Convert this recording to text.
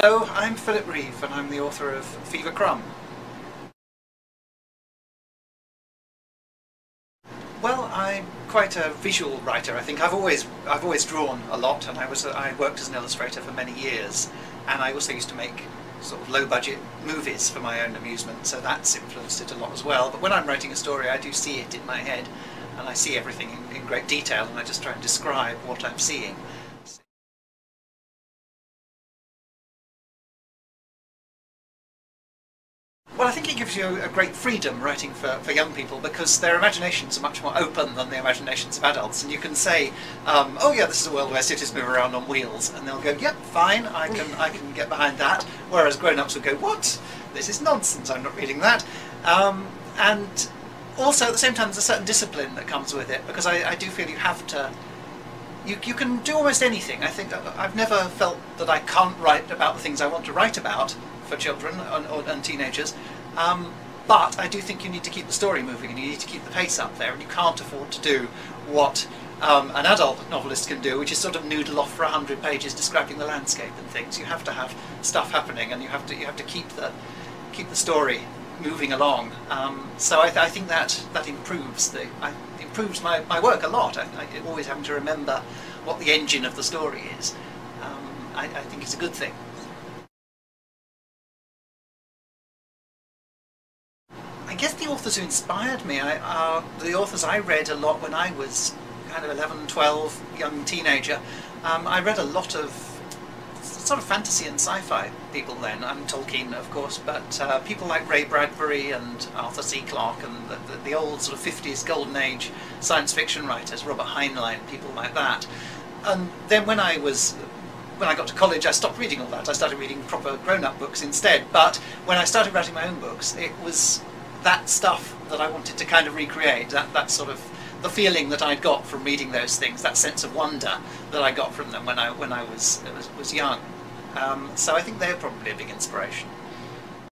Hello, I'm Philip Reeve and I'm the author of Fever Crumb. Well, I'm quite a visual writer. I think I've always drawn a lot, and I worked as an illustrator for many years, and I also used to make sort of low-budget movies for my own amusement, so that's influenced it a lot as well. But when I'm writing a story, I do see it in my head, and I see everything in great detail, and I just try and describe what I'm seeing. Well, I think it gives you a great freedom writing for young people, because their imaginations are much more open than the imaginations of adults, and you can say, oh yeah, this is a world where cities move around on wheels, and they'll go, yep, fine, I can get behind that, whereas grown-ups would go, what? This is nonsense, I'm not reading that. And also at the same time there's a certain discipline that comes with it, because I do feel you have to, you can do almost anything. I think I've never felt that I can't write about the things I want to write about for children and teenagers, but I do think you need to keep the story moving and you need to keep the pace up there, and you can't afford to do what an adult novelist can do, which is sort of noodle off for 100 pages describing the landscape and things. You have to have stuff happening, and you have to keep the story moving along. So I think that improves my work a lot. I always having to remember what the engine of the story is. I think it's a good thing. I guess the authors who inspired me are the authors I read a lot when I was kind of 11, 12, young teenager. I read a lot of sort of fantasy and sci-fi people then. Tolkien, of course, but people like Ray Bradbury and Arthur C. Clarke and the old sort of 50s golden age science fiction writers, Robert Heinlein, people like that. And then when I got to college, I stopped reading all that. I started reading proper grown-up books instead. But when I started writing my own books, it was that stuff that I wanted to kind of recreate, that sort of the feeling that I'd got from reading those things, that sense of wonder that I got from them when I was young. So I think they're probably a big inspiration.